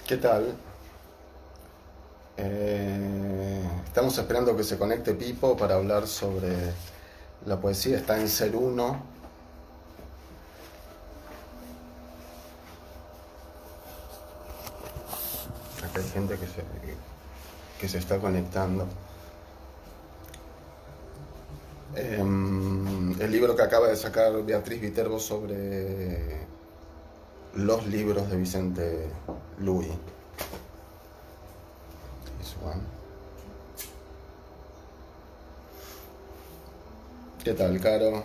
¿Qué tal? Estamos esperando que se conecte Pipo para hablar sobre la poesía. Está en Ser Uno. Acá hay gente que se está conectando. El libro que acaba de sacar Beatriz Viterbo sobre los libros de Vicente Luis. This one. ¿Qué tal, Caro?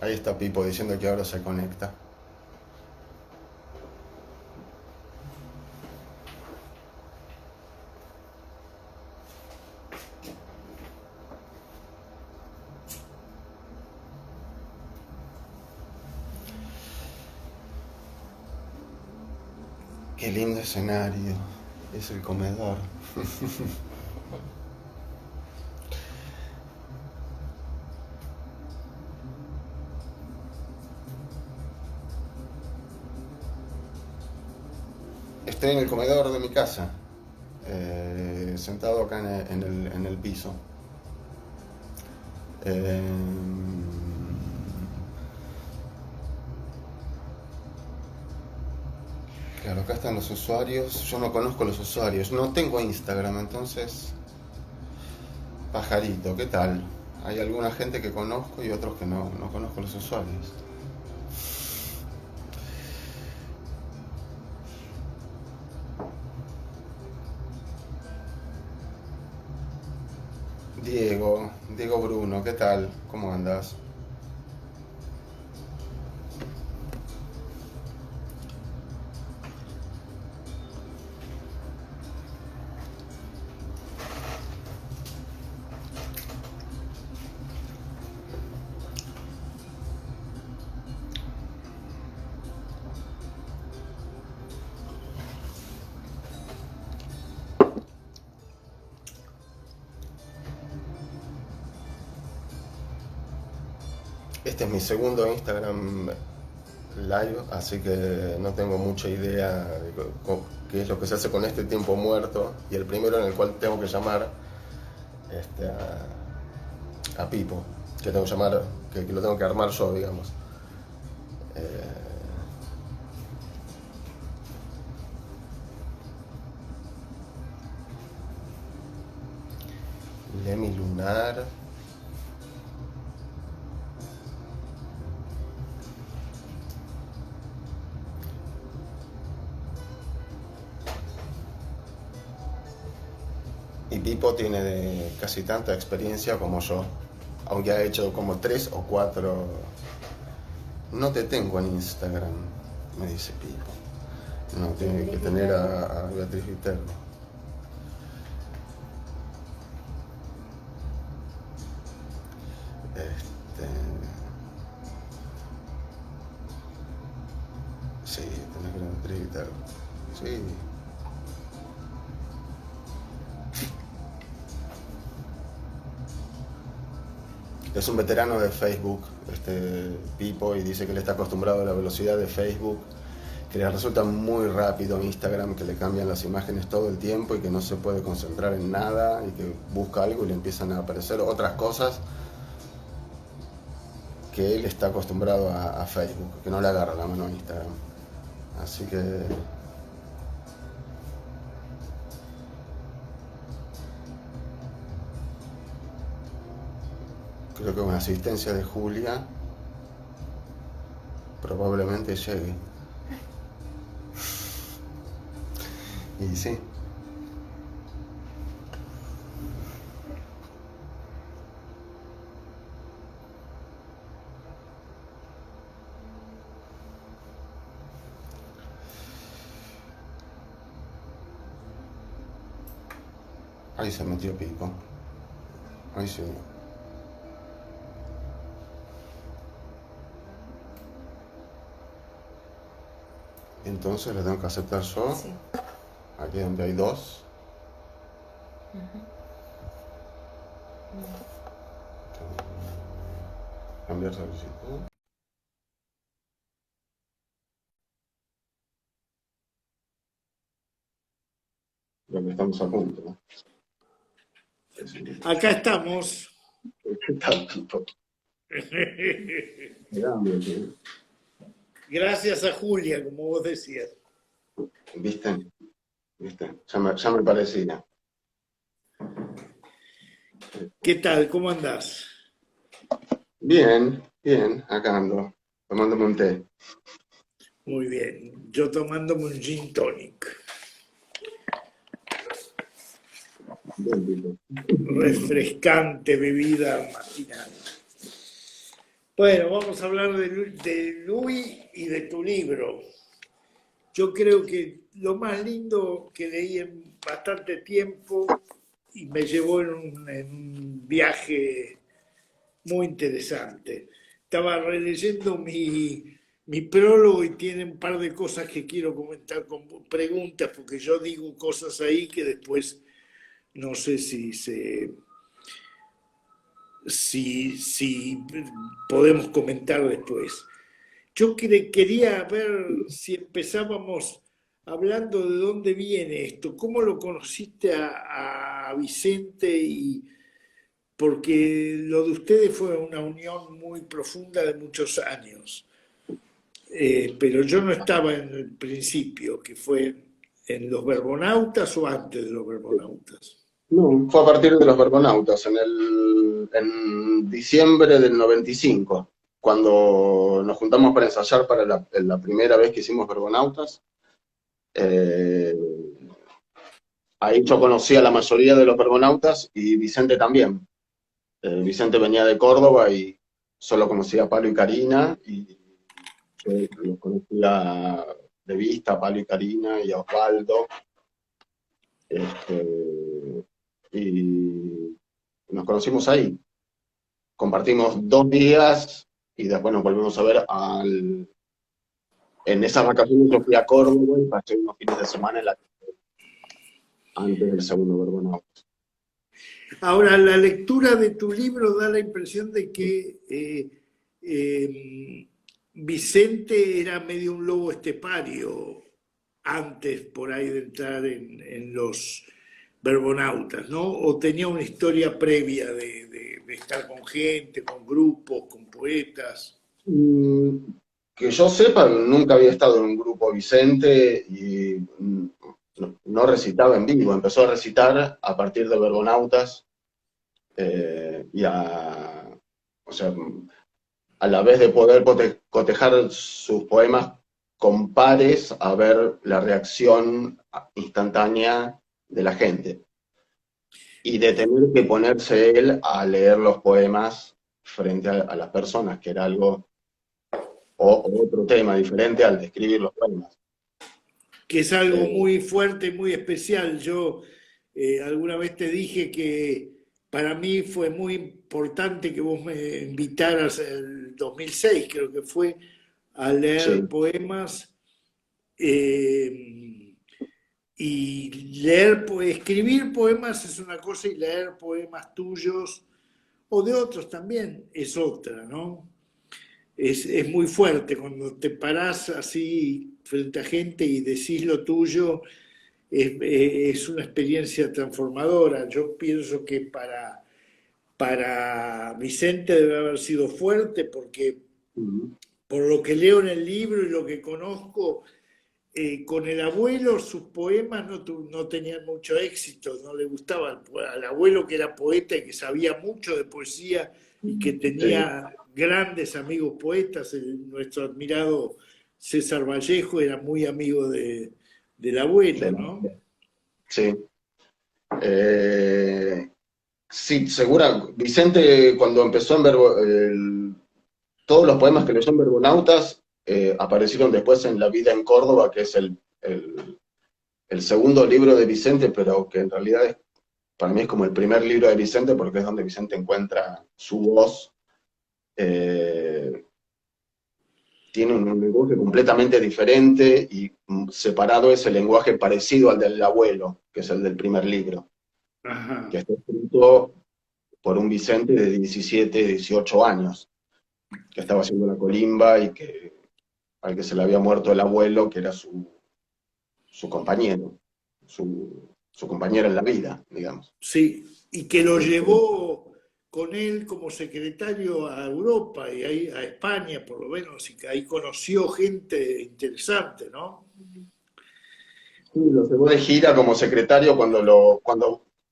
Ahí está Pipo diciendo que ahora se conecta. Qué lindo escenario. Es el comedor. Estoy en el comedor de mi casa, sentado acá en el piso. Claro, acá están los usuarios. Yo no conozco los usuarios. No tengo Instagram, entonces... Pajarito, ¿qué tal? Hay alguna gente que conozco y otros que no conozco los usuarios. Diego Bruno, ¿qué tal? ¿Cómo andas? Este es mi segundo Instagram live, así que no tengo mucha idea de qué es lo que se hace con este tiempo muerto. Y el primero en el cual tengo que llamar a Pipo, que tengo que llamar, que lo tengo que armar yo, digamos. Lemi Lunar. Y Pipo tiene casi tanta experiencia como yo, aunque ha hecho como 3 o 4. No te tengo en Instagram, me dice Pipo. No, tiene que tener a Beatriz Viterbo. Sí, tenés que tener a Beatriz Viterbo. Sí. Es un veterano de Facebook, Pipo, y dice que él está acostumbrado a la velocidad de Facebook, que le resulta muy rápido Instagram, que le cambian las imágenes todo el tiempo y que no se puede concentrar en nada y que busca algo y le empiezan a aparecer otras cosas, que él está acostumbrado a Facebook, que no le agarra la mano a Instagram. Así que... creo que con asistencia de Julia probablemente llegue. Y sí. Ahí se metió Pipo. Ahí sí. Entonces le tengo que aceptar yo. Sí. Aquí donde hay dos. Ujú. Cambiar solicitud. Lo que estamos a punto, ¿no? Acá estamos. ¿Qué tal, tipo? Gracias a Julia, como vos decías. ¿Viste? ¿Viste? Ya me parecía. ¿Qué tal? ¿Cómo andás? Bien, bien, acá ando, tomándome un té. Muy bien. Yo tomándome un gin tonic. Bien, tipo. Refrescante bebida matinal. Bueno, vamos a hablar de Luis y de tu libro. Yo creo que lo más lindo que leí en bastante tiempo y me llevó en un viaje muy interesante. Estaba releyendo mi prólogo y tiene un par de cosas que quiero comentar con preguntas, porque yo digo cosas ahí que después no sé si podemos comentar después. Yo quería ver si empezábamos hablando de dónde viene esto, cómo lo conociste a Vicente y porque lo de ustedes fue una unión muy profunda de muchos años. Pero yo no estaba en el principio, que fue en los Verbonautas o antes de los Verbonautas. No, fue a partir de los Vergonautas, en diciembre del 95, cuando nos juntamos para ensayar para la primera vez que hicimos Vergonautas. Eh, Ahí yo conocí a la mayoría de los Vergonautas y Vicente también. Vicente venía de Córdoba y solo conocía a Pablo y Karina, y yo los conocía de vista, a Pablo y Karina y a Osvaldo. Este, y nos conocimos ahí. Compartimos 2 días y después nos volvimos a ver en esas vacaciones. Yo fui a Córdoba y pasé unos fines de semana antes del segundo Vergonautas. Ahora, la lectura de tu libro da la impresión de que Vicente era medio un lobo estepario antes por ahí de entrar en los Verbonautas, ¿no? O tenía una historia previa de estar con gente, con grupos, con poetas. Mm, Que yo sepa, nunca había estado en un grupo Vicente y no recitaba en vivo. Empezó a recitar a partir de Vergonautas, y o sea, a la vez de poder cotejar sus poemas con pares, a ver la reacción instantánea de la gente. Y de tener que ponerse él a leer los poemas frente a las personas, que era algo, o otro tema diferente al de escribir los poemas. Que es algo Eh, muy fuerte, muy especial. Yo alguna vez te dije que para mí fue muy importante que vos me invitaras el 2006, creo que fue, a leer sí. poemas eh, y leer, escribir poemas es una cosa y leer poemas tuyos o de otros también es otra, ¿no? Es muy fuerte cuando te parás así frente a gente y decís lo tuyo, es una experiencia transformadora. Yo pienso que para Vicente debe haber sido fuerte porque Ujú. por lo que leo en el libro y lo que conozco, con el abuelo sus poemas no tenían mucho éxito, no le gustaba al abuelo que era poeta y que sabía mucho de poesía y que Sí, tenía grandes amigos poetas. Nuestro admirado César Vallejo era muy amigo del abuelo, ¿no? sí. Sí, segura. Vicente, cuando empezó todos los poemas que leyó en Vergonautas aparecieron después en La vida en Córdoba, que es el segundo libro de Vicente, pero que en realidad para mí es como el primer libro de Vicente, porque es donde Vicente encuentra su voz. Eh, tiene un lenguaje completamente diferente y separado es el lenguaje parecido al del abuelo, que es el del primer libro, Ajá. que está escrito por un Vicente de 17, 18 años, que estaba haciendo la colimba y al que se le había muerto el abuelo, que era su compañero, su compañero en la vida, digamos. Sí, y que lo Este, llevó con él como secretario a Europa y ahí a España, por lo menos, y que ahí conoció gente interesante, ¿no? sí, lo llevó de gira como secretario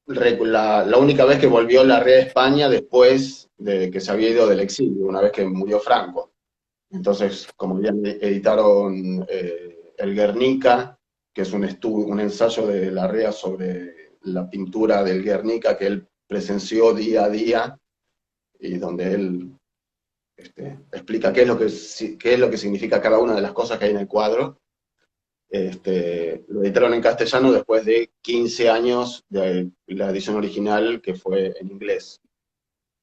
la única vez que volvió la Rea a España después de que se había ido del exilio, una vez que murió Franco. Entonces, como ya editaron el Guernica, que es un ensayo de Larrea sobre la pintura del Guernica que él presenció día a día y donde él explica qué es lo que significa cada una de las cosas que hay en el cuadro. Lo editaron en castellano después de 15 años de la edición original que fue en inglés.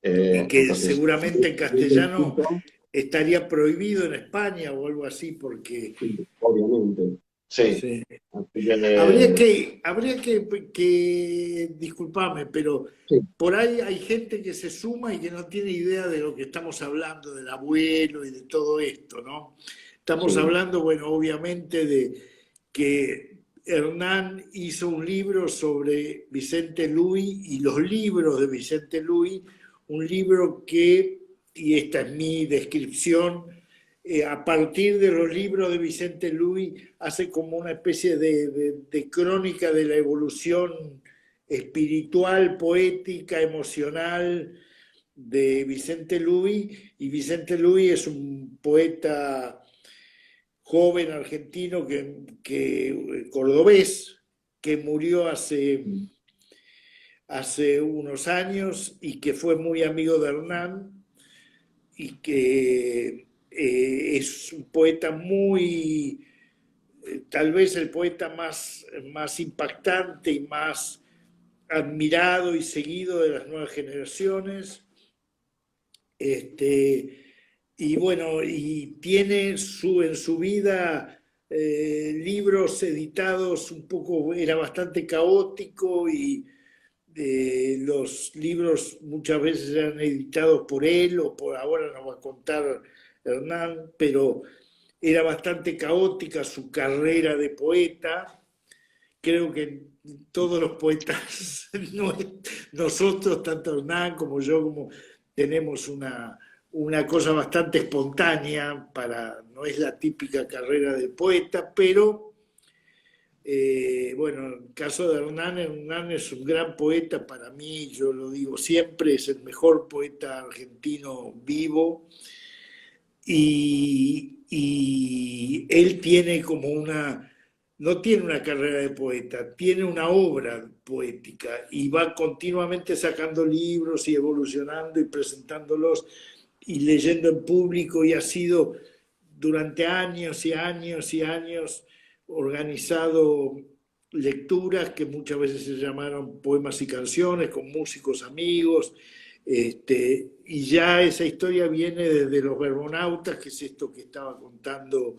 Y que Entonces, seguramente en castellano estaría prohibido en España o algo así, porque obviamente, sí. sí. Así que, Disculpame, pero sí, por ahí hay gente que se suma y que no tiene idea de lo que estamos hablando, del abuelo y de todo esto, ¿no? Estamos sí. hablando, bueno, obviamente de que Hernán hizo un libro sobre Vicente Luis y los libros de Vicente Luis, un libro que, y esta es mi descripción, a partir de los libros de Vicente Luis, hace como una especie de crónica de la evolución espiritual, poética, emocional de Vicente Luis, y Vicente Luis es un poeta joven argentino cordobés que murió hace unos años y que fue muy amigo de Hernán y que es un poeta muy, tal vez el poeta más impactante y más admirado y seguido de las nuevas generaciones. Y bueno, y tiene en su vida libros editados un poco, era bastante caótico y los libros muchas veces eran editados por él o por ahora nos va a contar Hernán, pero era bastante caótica su carrera de poeta. Creo que todos los poetas, nosotros, tanto Hernán como yo, como tenemos una cosa bastante espontánea, no es la típica carrera de poeta, pero bueno, en el caso de Hernán, Hernán es un gran poeta para mí, yo lo digo siempre, es el mejor poeta argentino vivo y él tiene como no tiene una carrera de poeta, tiene una obra poética y va continuamente sacando libros y evolucionando y presentándolos y leyendo en público y ha sido durante años y años y años organizado lecturas que muchas veces se llamaron poemas y canciones con músicos amigos, y ya esa historia viene desde los Verbonautas, que es esto que estaba contando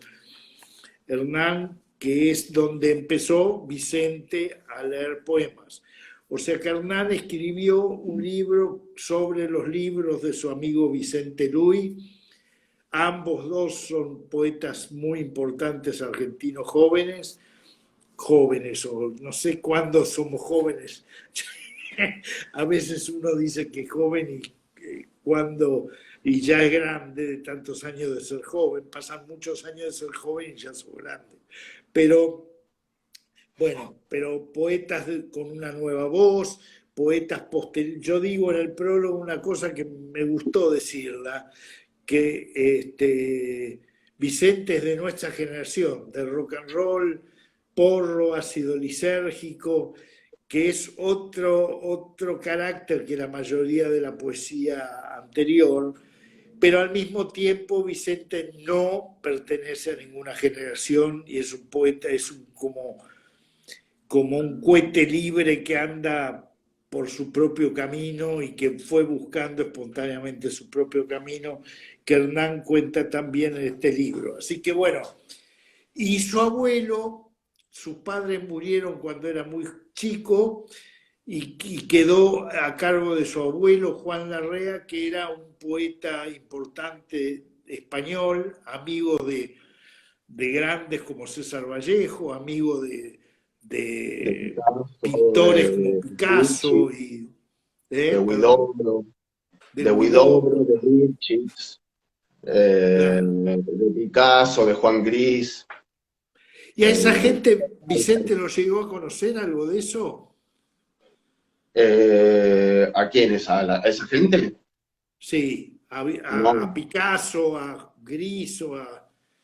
Hernán, que es donde empezó Vicente a leer poemas. O sea que Hernán escribió un libro sobre los libros de su amigo Vicente Luis. Ambos dos son poetas muy importantes argentinos jóvenes, o no sé cuándo somos jóvenes. A veces uno dice que es joven y ya es grande de tantos años de ser joven. Pasan muchos años de ser joven y ya son grandes. Pero, bueno, pero poetas con una nueva voz, poetas posteriores. Yo digo en el prólogo una cosa que me gustó decirla, que Vicente es de nuestra generación, del rock and roll, porro, ácido lisérgico, que es otro carácter que la mayoría de la poesía anterior, pero al mismo tiempo Vicente no pertenece a ninguna generación y es un poeta, como un cohete libre que anda por su propio camino y que fue buscando espontáneamente su propio camino, que Hernán cuenta también en este libro. Así que bueno, y su abuelo, sus padres murieron cuando era muy chico y quedó a cargo de su abuelo Juan Larrea, que era un poeta importante español, amigo de grandes como César Vallejo, amigo De de Picasso, pintores como de Ricci, Picasso y de perdón, Huidobro, del Huidobro, de Ricci, claro. de Picasso, de Juan Gris. Y a esa eh, gente, Vicente lo llegó a conocer algo de eso. ¿A quiénes? ¿A esa gente? Sí, a No, Picasso, a Griso,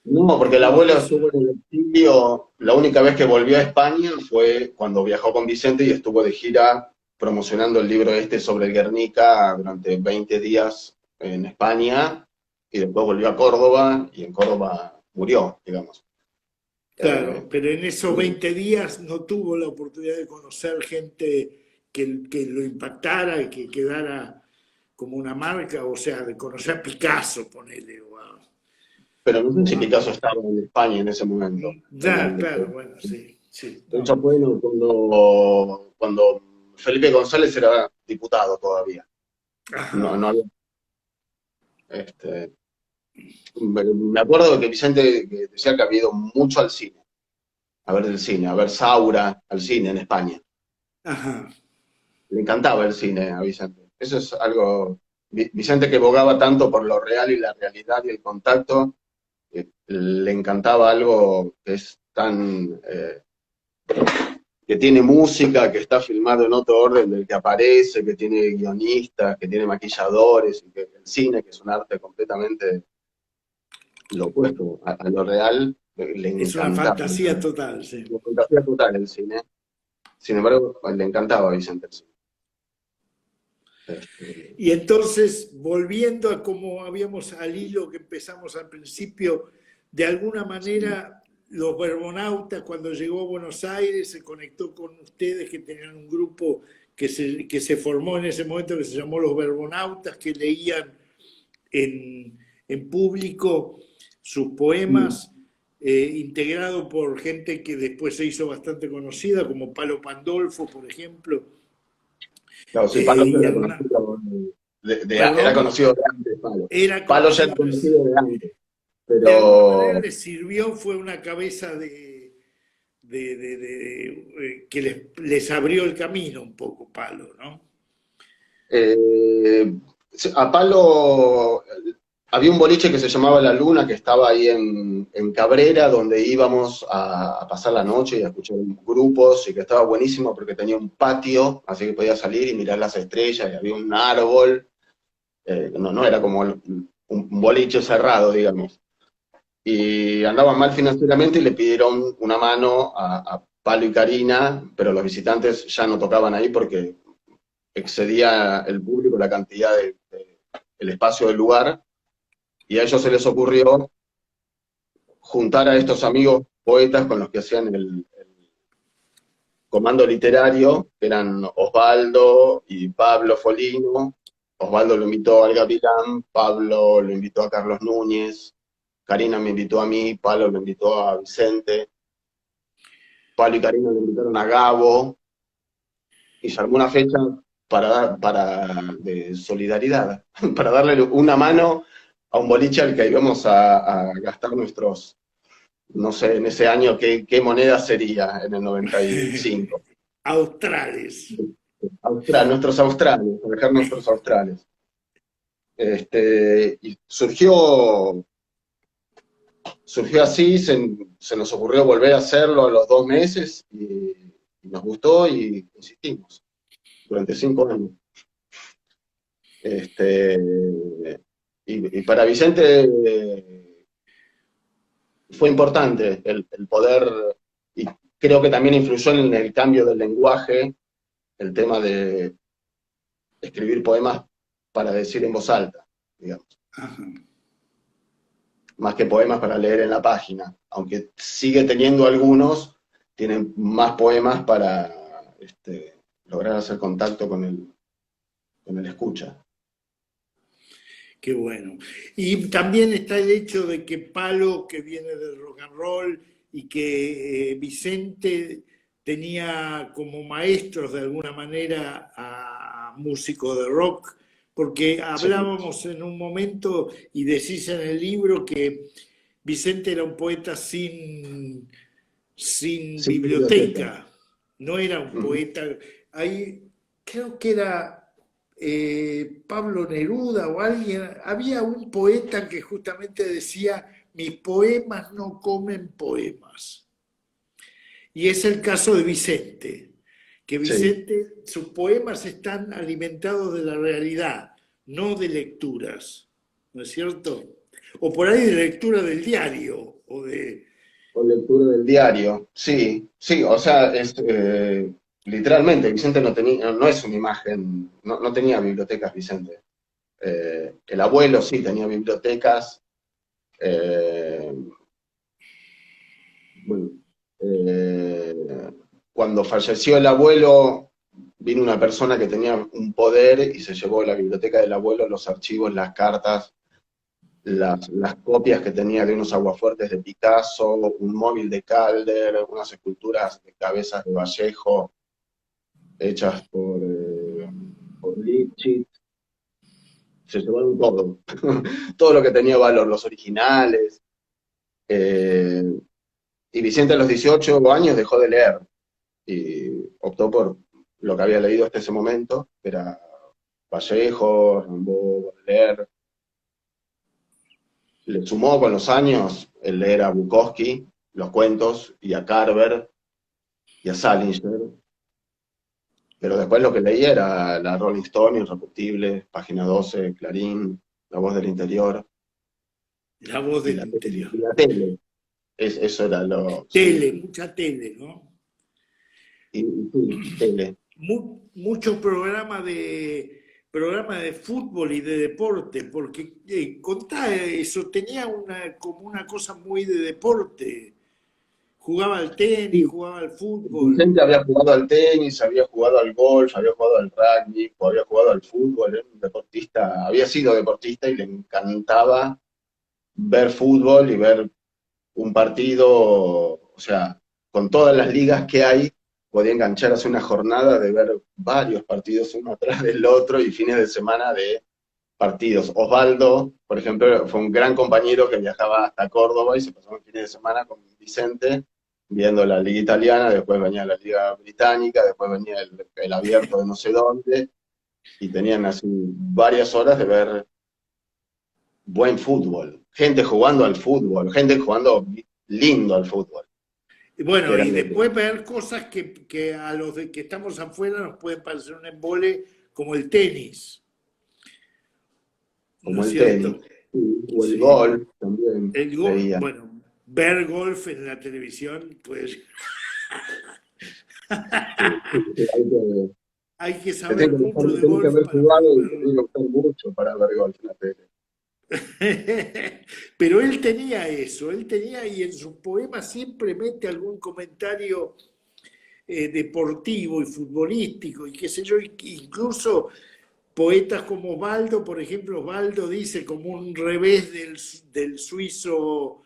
no, a porque el algunos de abuelo esos. estuvo en el exilio. La única vez que volvió a España fue cuando viajó con Vicente y estuvo de gira promocionando el libro este sobre el Guernica durante 20 días en España, y después volvió a Córdoba y en Córdoba murió, digamos. Claro, Eh, pero en esos 20 días no tuvo la oportunidad de conocer gente que lo impactara y que quedara como una marca, o sea, de conocer a Picasso, ponele, pero no sé o si a- Picasso estaba en España en ese momento. Ya, claro, bueno, sí, sí, Eso no. fue cuando Felipe González era diputado todavía. No, Ajá, no había, este, me acuerdo de que Vicente que decía que había ido mucho al cine, a ver el cine, a ver Saura al cine en España. ajá. Le encantaba el cine a Vicente. Eso es algo. Vicente que bogaba tanto por lo real y la realidad y el contacto, le encantaba algo que es tan. Que tiene música, que está filmado en otro orden del que aparece, que tiene guionistas, que tiene maquilladores, y que el cine, que es un arte completamente lo opuesto a lo real, le Es una encantaba. fantasía total, sí. Lo fantasía total el cine. Sin embargo, le encantaba a Vicente el cine. Este, Y entonces, volviendo a como habíamos al hilo que empezamos al principio, de alguna sí. manera los verbonautas cuando llegó a Buenos Aires se conectó con ustedes que tenían un grupo que se formó en ese momento que se llamó los verbonautas, que leían en público sus poemas, integrado por gente que después se hizo bastante conocida, como Palo Pandolfo, por ejemplo, Claro, sí, Palo ya y era Hernán. conocido, era Perdón, conocido de antes, Palo. era Palo ya era conocido, conocido de antes, de alguna manera pero les sirvió, fue una cabeza que les abrió el camino un poco, Palo, ¿no? eh, a Palo había un boliche que se llamaba La Luna, que estaba ahí en Cabrera, donde íbamos a pasar la noche y a escuchar grupos, y que estaba buenísimo porque tenía un patio, así que podía salir y mirar las estrellas, y había un árbol, no era como un boliche cerrado, digamos. Y andaban mal financieramente y le pidieron una mano a Palo y Karina, pero los visitantes ya no tocaban ahí porque excedía el público la cantidad el espacio del lugar, y a ellos se les ocurrió juntar a estos amigos poetas con los que hacían el comando literario, que eran Osvaldo y Pablo Folino. Osvaldo lo invitó al Gavilán, Pablo lo invitó a Carlos Núñez, Karina me invitó a mí, Pablo lo invitó a Vicente, Pablo y Karina lo invitaron a Gabo, y se armó una fecha de solidaridad, para darle una mano a un boliche al que íbamos a gastar nuestros, no sé, en ese año, ¿qué moneda sería en el 95? Australes. Nuestros australes, para dejar nuestros australes. Y surgió así, se nos ocurrió volver a hacerlo a los 2 meses, y nos gustó y insistimos durante 5 años. Este, y para Vicente fue importante el poder, y creo que también influyó en el cambio del lenguaje, el tema de escribir poemas para decir en voz alta, digamos, Ajá. más que poemas para leer en la página, aunque sigue teniendo algunos, tienen más poemas para lograr hacer contacto con el escucha. Qué bueno. Y también está el hecho de que Palo, que viene del rock and roll, y que Vicente tenía como maestros de alguna manera a músicos de rock, porque Sí, hablábamos en un momento y decís en el libro que Vicente era un poeta sin sin biblioteca. biblioteca, no era un Ujú. poeta. Ahí creo que era Pablo Neruda o alguien, había un poeta que justamente decía, mis poemas no comen poemas. Y es el caso de Vicente, que Sí, Vicente, sus poemas están alimentados de la realidad, no de lecturas, ¿no es cierto? O por ahí de lectura del diario, o de... o lectura del diario. Sí, sí, o sea, literalmente, Vicente no tenía, no es una imagen, no tenía bibliotecas Vicente. El abuelo sí tenía bibliotecas. eh, bueno, eh, Cuando falleció el abuelo, vino una persona que tenía un poder y se llevó de la biblioteca del abuelo los archivos, las cartas, las copias que tenía de unos aguafuertes de Picasso, un móvil de Calder, unas esculturas de cabezas de Vallejo hechas por Lipchitz. Se llevaron todo, todo lo que tenía valor, los originales. eh, y Vicente a los 18 años dejó de leer y optó por lo que había leído hasta ese momento, que era Vallejo, Rimbaud, Baudelaire. Le sumó con los años el leer a Bukowski, los cuentos, y a Carver, y a Salinger, pero después lo que leía era la Rolling Stone, Irreductible, Página 12, Clarín, La Voz del Interior, La voz y del interior. la tele. Eso era sí, Tele, mucha tele, ¿no? y sí, tele. Mucho programa de fútbol y de deporte, porque contá eso, tenía como una cosa muy de deporte. Jugaba al tenis, Sí, jugaba al fútbol. Vicente había jugado al tenis, había jugado al golf, había jugado al rugby, había jugado al fútbol, era un deportista, había sido deportista y le encantaba ver fútbol y ver un partido, o sea, con todas las ligas que hay, podía engancharse una jornada de ver varios partidos uno atrás del otro y fines de semana de partidos. Osvaldo, por ejemplo, fue un gran compañero que viajaba hasta Córdoba y se pasó un fin de semana con Vicente viendo la liga italiana, después venía la liga británica, después venía el abierto de no sé dónde, y tenían así varias horas de ver buen fútbol, gente jugando al fútbol, gente jugando lindo al fútbol, Y que bueno, era y lo que, después ver cosas que a los de que estamos afuera nos pueden parecer un embole, como el tenis, ¿no como es el tenis, cierto? o el Sí. golf también veía. Bueno, ver golf en la televisión, pues Sí, sí, sí, hay que tenés saber mucho de que golf haber para poder jugado y tenés verlo. que gustar mucho para ver golf en la tele. Pero él tenía eso, él tenía y en sus poemas siempre mete algún comentario deportivo y futbolístico y qué sé yo, incluso poetas como Osvaldo, por ejemplo, Osvaldo dice como un revés del suizo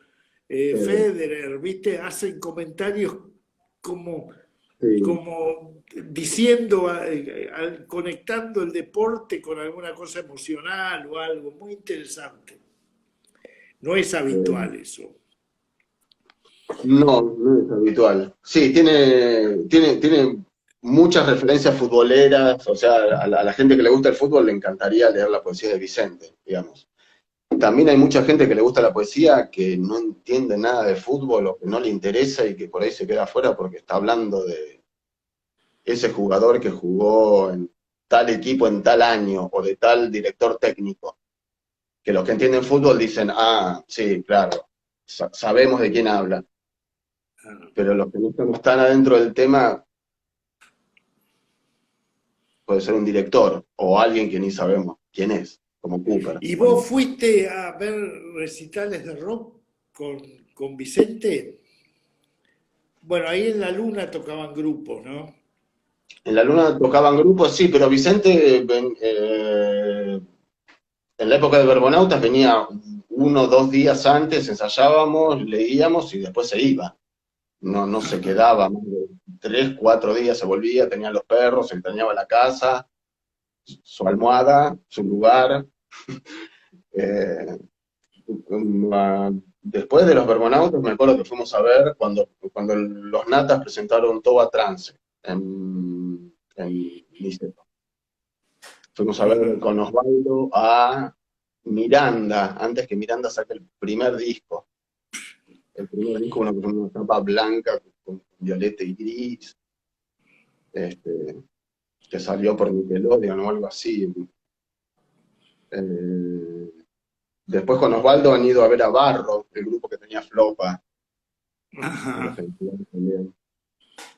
Federer, ¿viste? Hacen comentarios como, Sí, como diciendo, conectando el deporte con alguna cosa emocional o algo muy interesante. No es eh, habitual eso. no, no es habitual. Sí, tiene muchas referencias futboleras, o sea, a la gente que le gusta el fútbol le encantaría leer la poesía de Vicente, digamos. También hay mucha gente que le gusta la poesía que no entiende nada de fútbol o que no le interesa y que por ahí se queda afuera porque está hablando de ese jugador que jugó en tal equipo en tal año o de tal director técnico. Que los que entienden fútbol dicen, ah, sí, claro, sabemos de quién habla, pero los que no estamos tan adentro del tema puede ser un director o alguien que ni sabemos quién es, como Cooper. ¿Y vos Ponele. fuiste a ver recitales de rock con Vicente? Bueno, ahí en La Luna tocaban grupos, ¿no? En la Luna tocaban grupos, sí, pero Vicente, en la época de Verbonautas venía 1 o 2 días antes, ensayábamos, leíamos y después se iba. No se quedaba más de 3, 4 días, se volvía, tenía los perros, extrañaba la casa, su almohada, su lugar. Eh, Después de los Verbonautas, me acuerdo que fuimos a ver cuando los Natas presentaron Toba Trance en Niceto. Fuimos a ver con Osvaldo a Miranda, antes que Miranda saque el primer disco. El primer disco, una tapa blanca con violeta y gris, que salió por Nickelodeon o algo así. Eh, Después con Osvaldo han ido a ver a Barro, el grupo que tenía Flopa, en los Ajá, festivales también.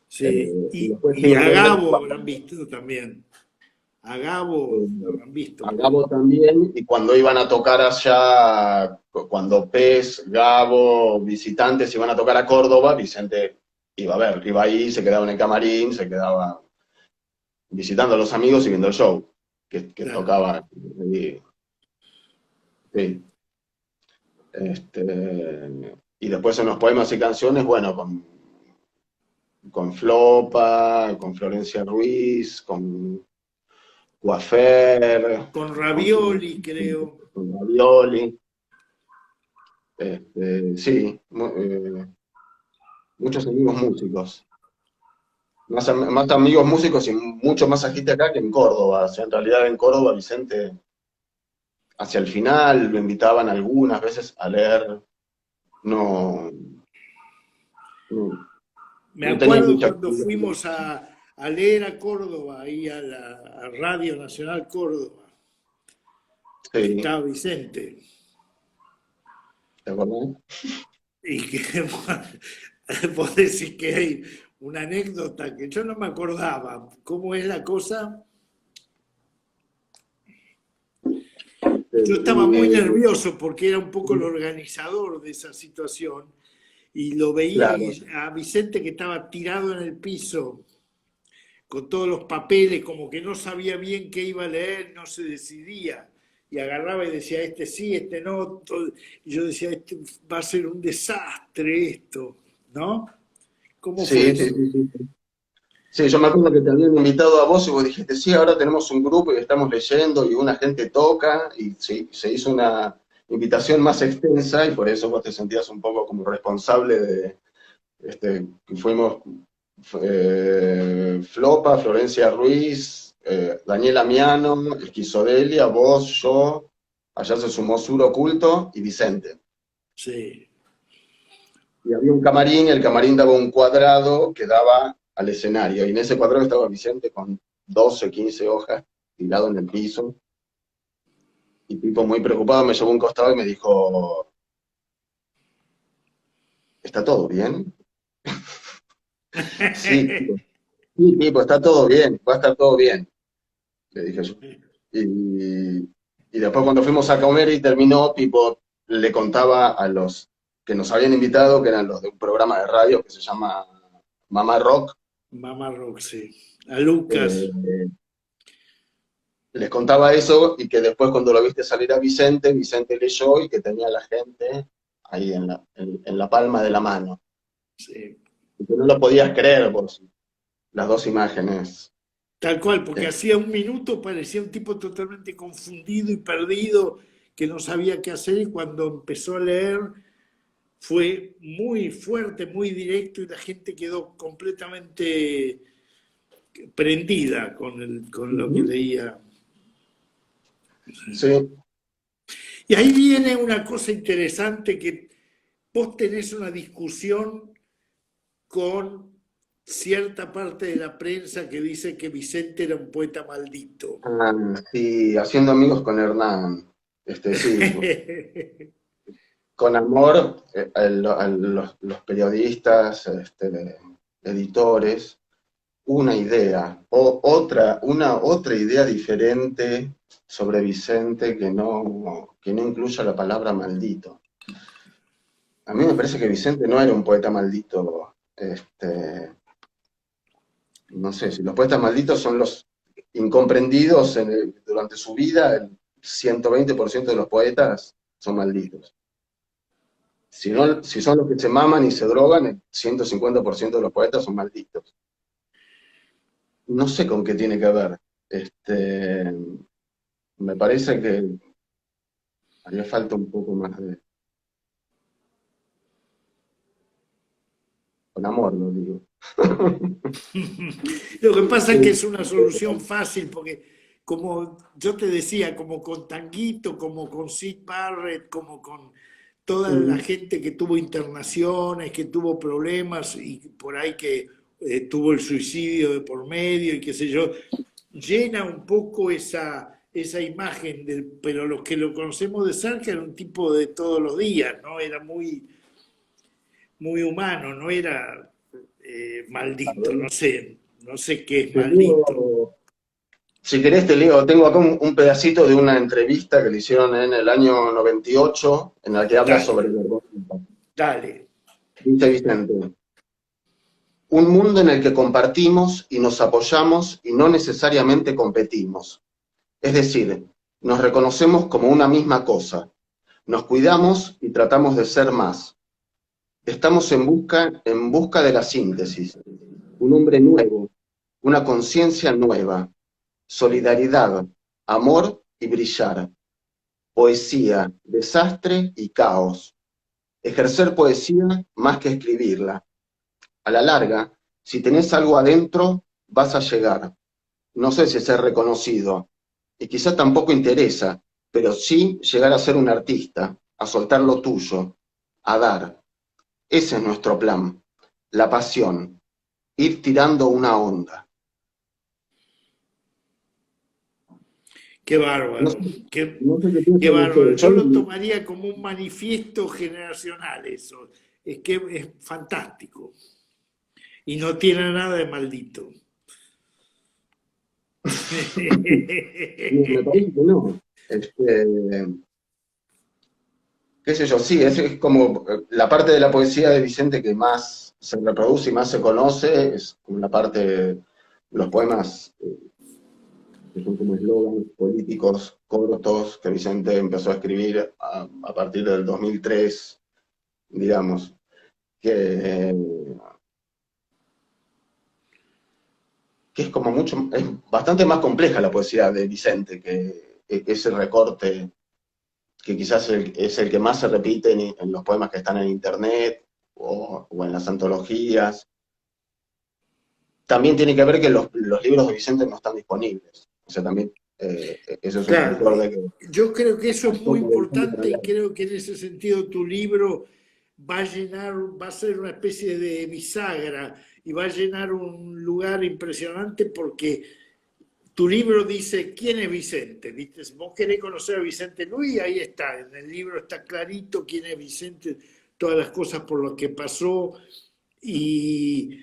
sí. Y después Y sin a Regla, Gabo habrán visto también. A Gabo habrán visto, a creo. Gabo también, y cuando iban a tocar allá, cuando Pez, Gabo, visitantes iban a tocar a Córdoba, Vicente iba a ver, iba ahí, se quedaba en el camarín, se quedaba visitando a los amigos y viendo el show que Claro. tocaba. Sí. Y después en los poemas y canciones, bueno, con Flopa, con Florencia Ruiz, con Guafer, Con con, Ravioli, creo. con Ravioli. Sí, muchos amigos músicos. Más amigos músicos y mucho más agite acá que en Córdoba. O sea, en realidad en Córdoba Vicente, hacia el final, lo invitaban algunas veces a leer. No, no, Me no tenía acuerdo mucha cuando actividad. fuimos a leer a Córdoba, ahí a Radio Nacional Córdoba, que Sí, estaba Vicente. ¿te acordás? Y que vos decís que hay una anécdota que yo no me acordaba. ¿Cómo es la cosa? Yo estaba muy Y, nervioso porque era un poco el organizador de esa situación y lo veía claro, a Vicente que estaba tirado en el piso con todos los papeles, como que no sabía bien qué iba a leer, no se decidía. Y agarraba y decía, este sí, este no. Y yo decía, este va a ser un desastre esto, ¿no? ¿Cómo fue sí, sí, eso? sí, sí. Sí, yo me acuerdo que te habían invitado a vos y vos dijiste, sí, ahora tenemos un grupo y estamos leyendo y una gente toca y sí, se hizo una invitación más extensa y por eso vos te sentías un poco como responsable de, que fuimos Flopa, Florencia Ruiz, Daniela Miano, Esquizodelia, vos, yo, allá se sumó Sur Oculto y Vicente. Sí. Y había un camarín, y el camarín daba un cuadrado que daba al escenario, y en ese cuadrado estaba Vicente con 12, 15 hojas tirado en el piso, y Pipo muy preocupado me llevó a un costado y me dijo, ¿está todo bien? Sí, Pipo, sí, Pipo, está todo bien, va a estar todo bien, le dije yo. Y, y después cuando fuimos a comer y terminó, Pipo le contaba a los que nos habían invitado, que eran los de un programa de radio que se llama Mamá Rock, Mamá Roxy. A Lucas. eh, les contaba eso y que después cuando lo viste salir a Vicente, Vicente leyó y que tenía a la gente ahí en la palma de la mano. Sí. Y que no lo podías creer vos, las dos imágenes. Tal cual, porque Eh, hacía un minuto parecía un tipo totalmente confundido y perdido, que no sabía qué hacer y cuando empezó a leer fue muy fuerte, muy directo y la gente quedó completamente prendida con lo que Ujú. leía. Sí, Y ahí viene una cosa interesante que vos tenés una discusión con cierta parte de la prensa que dice que Vicente era un poeta maldito. sí, haciendo amigos con Hernán. Sí, con amor, los periodistas, editores, una idea, una otra idea diferente sobre Vicente que no incluya la palabra maldito. A mí me parece que Vicente no era un poeta maldito, no sé, si los poetas malditos son los incomprendidos durante su vida, el 120% de los poetas son malditos. Si, no, si son los que se maman y se drogan, el 150% de los poetas son malditos. No sé con qué tiene que ver. Me parece que haría falta un poco más de... Con amor, lo digo. Lo que pasa es que es una solución fácil, porque como yo te decía, como con Tanguito, como con Sid Barrett, como con toda la gente que tuvo internaciones, que tuvo problemas y por ahí que tuvo el suicidio de por medio y qué sé yo, llena un poco esa imagen, pero los que lo conocemos de cerca era un tipo de todos los días, ¿no? Era muy humano, no era maldito, no sé qué es Te maldito. digo, si querés te leo, tengo acá un pedacito de una entrevista que le hicieron en el año 98, en la que habla sobre Dale, el error. dale. Dice Vicente, un mundo en el que compartimos y nos apoyamos y no necesariamente competimos. Es decir, nos reconocemos como una misma cosa, nos cuidamos y tratamos de ser más. Estamos en busca de la síntesis, un hombre nuevo, una conciencia nueva, solidaridad, amor y brillar, poesía, desastre y caos. Ejercer poesía más que escribirla. A la larga, si tenés algo adentro, vas a llegar. No sé si ser reconocido, y quizá tampoco interesa, pero sí llegar a ser un artista, a soltar lo tuyo, a dar. Ese es nuestro plan, la pasión, ir tirando una onda. Qué No bárbaro, sé, no sé qué qué piensan bárbaro. ustedes. Yo lo tomaría como un manifiesto generacional eso. Es que es fantástico y no tiene nada de maldito. Me parece que no. Qué sé yo, sí, es como la parte de la poesía de Vicente que más se reproduce y más se conoce, es como la parte, los poemas que son como eslóganes políticos cortos que Vicente empezó a escribir a partir del 2003, digamos, que, que es como mucho, es bastante más compleja la poesía de Vicente que ese recorte que quizás es el que más se repite en los poemas que están en internet o en las antologías. También tiene que ver que los libros de Vicente no están disponibles. O sea, también eso es un Claro, factor de que yo creo que eso hay es muy poco de Vicente para importante y leer. creo que en ese sentido tu libro va a llenar, va a ser una especie de bisagra y va a llenar un lugar impresionante porque tu libro dice quién es Vicente, ¿viste? Vos querés conocer a Vicente Luis, ahí está, en el libro está clarito quién es Vicente, todas las cosas por las que pasó y,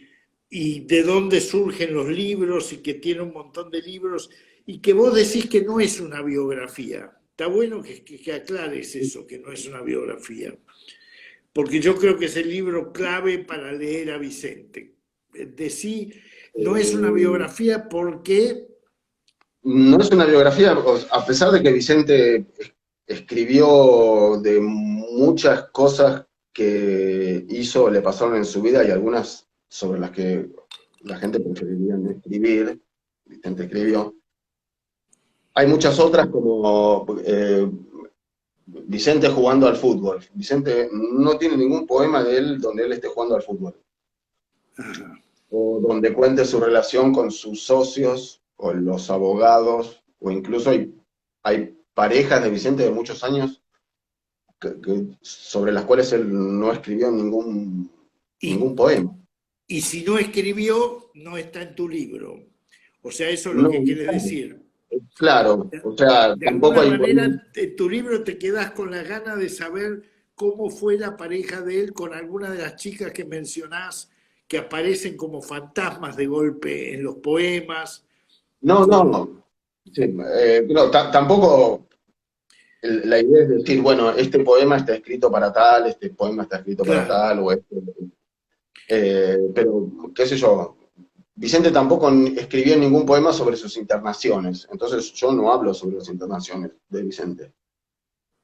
y de dónde surgen los libros y que tiene un montón de libros y que vos decís que no es una biografía. Está bueno que aclares eso, que no es una biografía, porque yo creo que es el libro clave para leer a Vicente. De sí, no es una Eh, biografía porque no es una biografía, a pesar de que Vicente escribió de muchas cosas que hizo o le pasaron en su vida y algunas sobre las que la gente preferiría no escribir, Vicente escribió. Hay muchas otras como Vicente jugando al fútbol. Vicente no tiene ningún poema de él donde él esté jugando al fútbol. O donde cuente su relación con sus socios, o los abogados, o incluso hay parejas de Vicente de muchos años sobre las cuales él no escribió ningún y, poema. y si no escribió, no está en tu libro. O sea, eso es lo No, que quiere decir. claro, o sea, De tampoco alguna hay poemas. manera, en tu libro te quedas con la gana de saber cómo fue la pareja de él con alguna de las chicas que mencionás que aparecen como fantasmas de golpe en los poemas. No, Con... no, sí, no, tampoco la idea es decir, bueno, este poema está escrito para tal, este poema está escrito para Claro, tal, pero qué sé yo, Vicente tampoco escribió ningún poema sobre sus internaciones, entonces yo no hablo sobre las internaciones de Vicente,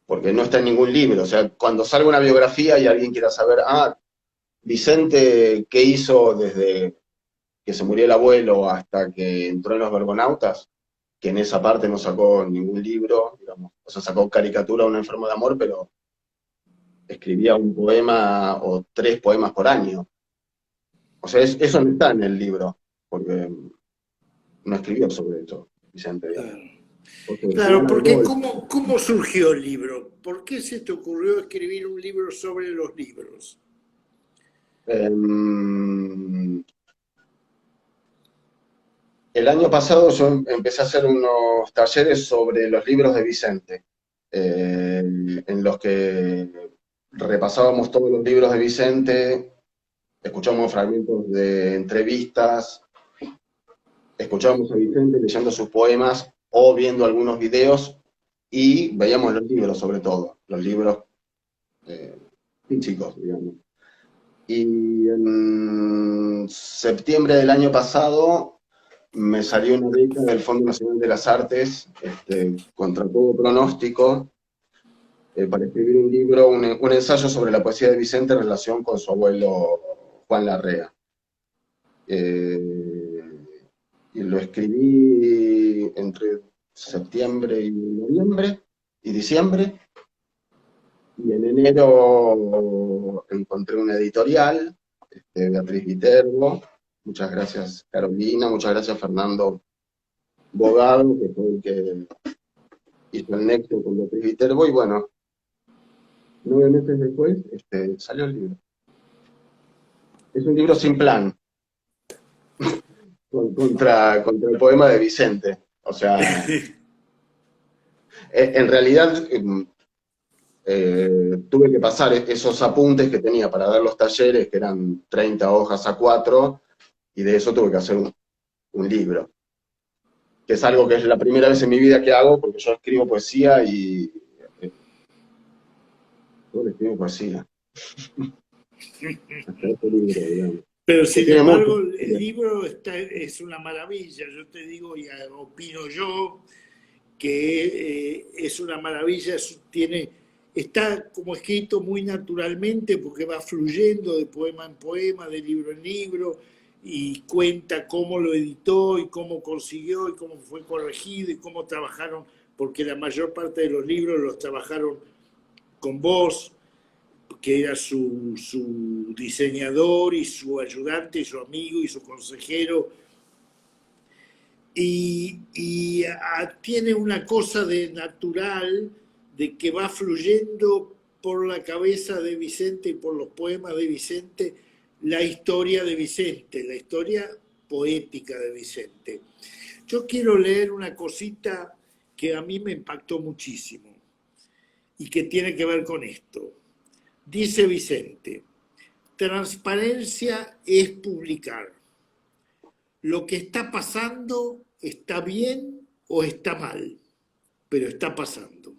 porque no está en ningún libro. O sea, cuando salga una biografía y alguien quiera saber, Vicente, ¿qué hizo desde que se murió el abuelo hasta que entró en los Vergonautas? Que en esa parte no sacó ningún libro, digamos. O sea, sacó caricatura a un enfermo de amor, pero escribía un poema o 3 poemas por año. O sea, eso no está en el libro, porque no escribió sobre eso, Vicente, digamos. Claro, Porque claro, escribía de porque todo. ¿cómo surgió el libro? ¿Por qué se te ocurrió escribir un libro sobre los libros? Em, el año pasado yo empecé a hacer unos talleres sobre los libros de Vicente, en los que repasábamos todos los libros de Vicente, escuchábamos fragmentos de entrevistas, escuchábamos a Vicente leyendo sus poemas o viendo algunos videos y veíamos los libros sobre todo, los libros eh, físicos, digamos. Y en septiembre del año pasado me salió una beca del Fondo Nacional de las Artes, contra todo pronóstico, para escribir un libro, un ensayo sobre la poesía de Vicente en relación con su abuelo Juan Larrea. Eh, y lo escribí entre septiembre y noviembre y diciembre, y en enero encontré una editorial, Beatriz Viterbo. Muchas gracias Carolina, muchas gracias Fernando Bogado, que fue el que hizo el nexo con Beatriz Viterbo, y bueno, 9 meses después salió el libro. Es un libro sin plan, contra el poema de Vicente. O sea, en realidad tuve que pasar esos apuntes que tenía para dar los talleres, que eran 30 hojas a 4, y de eso tuve que hacer un libro. Que es algo que es la primera vez en mi vida que hago, porque yo escribo poesía y yo escribo poesía. Hasta este libro, digamos. Pero Que sin tiene mucho. embargo, el libro es una maravilla. Yo te digo, y opino yo, que es una maravilla, está como escrito muy naturalmente porque va fluyendo de poema en poema, de libro en libro, y cuenta cómo lo editó y cómo consiguió y cómo fue corregido y cómo trabajaron, porque la mayor parte de los libros los trabajaron con vos, que era su diseñador y su ayudante y su amigo y su consejero. Y tiene una cosa de natural, de que va fluyendo por la cabeza de Vicente y por los poemas de Vicente, la historia de Vicente, la historia poética de Vicente. Yo quiero leer una cosita que a mí me impactó muchísimo y que tiene que ver con esto. Dice Vicente: transparencia es publicar. Lo que está pasando está bien o está mal, pero está pasando.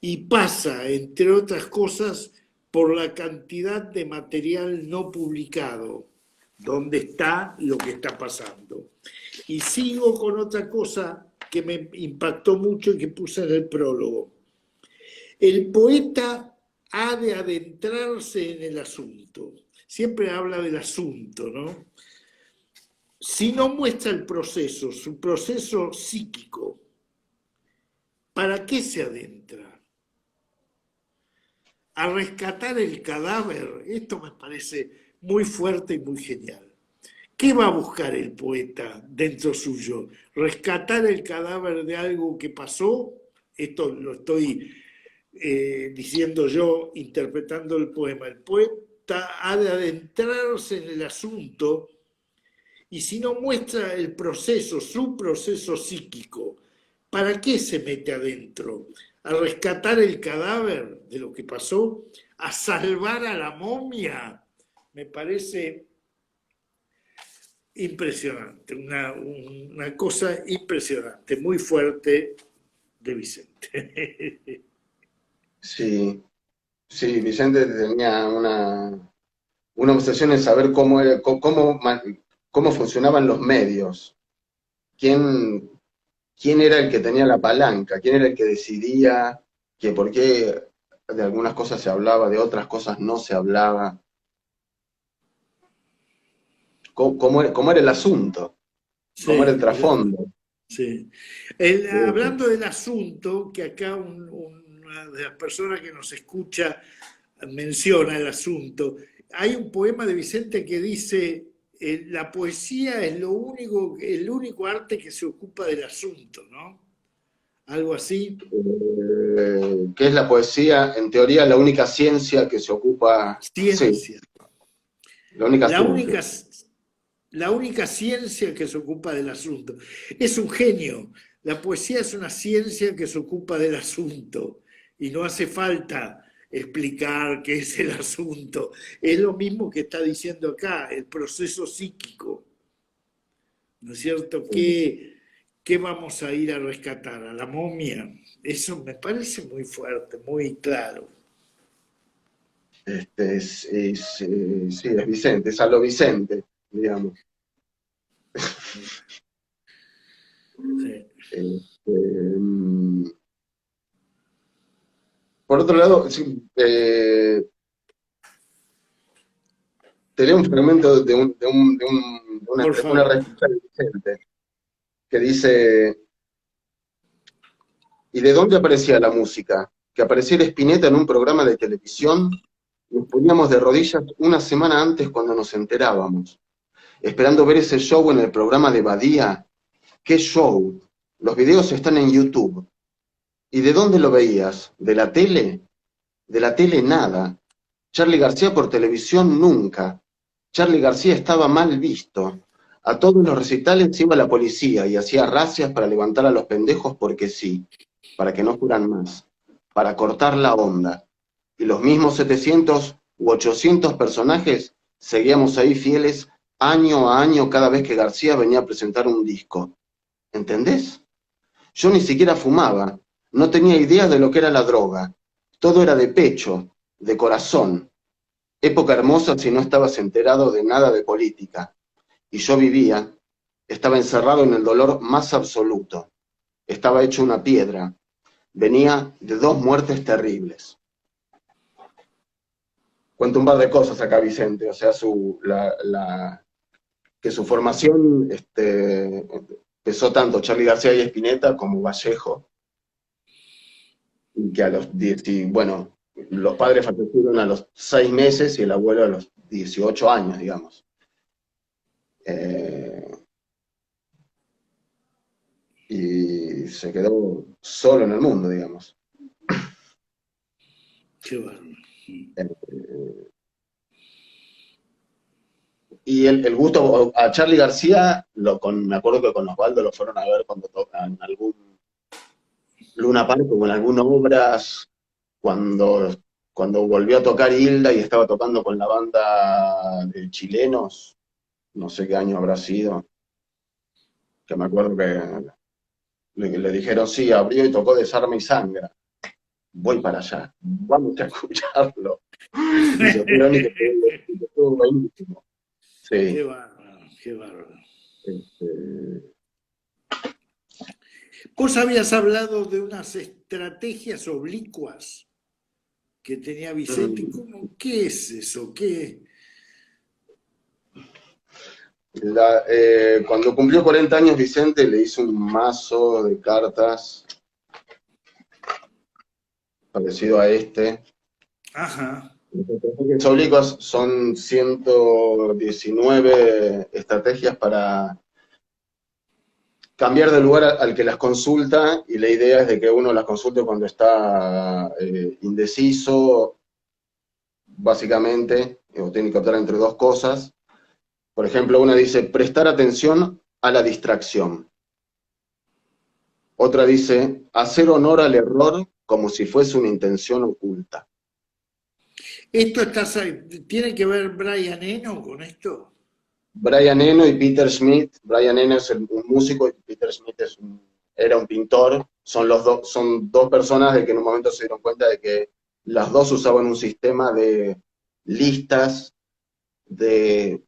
Y pasa, entre otras cosas, por la cantidad de material no publicado, donde está lo que está pasando. Y sigo con otra cosa que me impactó mucho y que puse en el prólogo. El poeta ha de adentrarse en el asunto. Siempre habla del asunto, ¿no? Si no muestra el proceso, su proceso psíquico, ¿para qué se adentra? A rescatar el cadáver. Esto me parece muy fuerte y muy genial. ¿Qué va a buscar el poeta dentro suyo? ¿Rescatar el cadáver de algo que pasó? Esto lo estoy diciendo yo, interpretando el poema. El poeta ha de adentrarse en el asunto, y si no muestra el proceso, su proceso psíquico, ¿para qué se mete adentro? ¿A rescatar el cadáver de lo que pasó? ¿A salvar a la momia? Me parece impresionante, una cosa impresionante, muy fuerte de Vicente. Sí, sí, Vicente tenía una obsesión en saber cómo cómo funcionaban los medios, quién, quién era el que tenía la palanca, quién era el que decidía, que por qué de algunas cosas se hablaba, de otras cosas no se hablaba, cómo era el asunto, cómo era el Sí, trasfondo. sí. Eh, Hablando del asunto, que acá una de las personas que nos escucha menciona el asunto, hay un poema de Vicente que dice, la poesía es el único arte que se ocupa del asunto, ¿no? Algo así. ¿Qué es la poesía? En teoría, la única ciencia que se ocupa, sí, Ciencia. la única La ciencia. única, la única ciencia que se ocupa del asunto. Es un genio. La poesía es una ciencia que se ocupa del asunto y no hace falta explicar qué es el asunto. Es lo mismo que está diciendo acá, el proceso psíquico, ¿no es cierto? ¿Qué vamos a ir a rescatar? ¿A la momia? Eso me parece muy fuerte, muy claro. Sí, es Vicente, es a lo Vicente, digamos. Sí. Este, por otro lado, sí, te leo un fragmento Por una favor. respuesta de Vicente, que dice, ¿y de dónde aparecía la música? Que apareciera Spinetta en un programa de televisión, nos poníamos de rodillas una semana antes cuando nos enterábamos, esperando ver ese show en el programa de Badía. ¿Qué show? Los videos están en YouTube. ¿Y de dónde lo veías? ¿De la tele? De la tele nada. Charly García por televisión nunca. Charly García estaba mal visto. A todos los recitales iba la policía y hacía racias para levantar a los pendejos porque sí, para que no fueran más, para cortar la onda. Y los mismos 700 u 800 personajes seguíamos ahí fieles año a año cada vez que García venía a presentar un disco. ¿Entendés? Yo ni siquiera fumaba, no tenía idea de lo que era la droga. Todo era de pecho, de corazón. Época hermosa si no estabas enterado de nada de política. Y yo vivía, estaba encerrado en el dolor más absoluto. Estaba hecho una piedra. Venía de dos muertes terribles. Cuento un par de cosas acá, Vicente. O sea, que su formación pesó tanto Charly García y Spinetta como Vallejo. Y que a los 10, bueno, los padres fallecieron a los 6 meses y el abuelo a los 18 años, digamos. Eh, y se quedó solo en el mundo, digamos. Qué bárbaro. Eh, y el gusto a Charly García, me acuerdo que con Osvaldo lo fueron a ver cuando tocan algún Luna Park o en algunas obras, cuando, cuando volvió a tocar Hilda y estaba tocando con la banda de chilenos, no sé qué año habrá sido, que me acuerdo que le dijeron, sí, abrió y tocó Desarma y Sangra. Voy para allá, vamos a escucharlo. Y se fueron y estuvo buenísimo. Qué Sí. bárbaro, qué bárbaro. Este, Vos habías hablado de unas estrategias oblicuas que tenía Vicente. ¿Qué es eso? ¿Qué? cuando cumplió 40 años Vicente le hizo un mazo de cartas parecido a este. Ajá. Las estrategias oblicuas son 119 estrategias para cambiar de lugar al que las consulta, y la idea es de que uno las consulte cuando está indeciso, básicamente, o tiene que optar entre dos cosas. Por ejemplo, una dice prestar atención a la distracción. Otra dice hacer honor al error como si fuese una intención oculta. ¿Esto tiene que ver Brian Eno con esto? Brian Eno y Peter Schmidt. Brian Eno es un músico y Peter Schmidt era un pintor. Son dos personas de que en un momento se dieron cuenta de que las dos usaban un sistema de listas de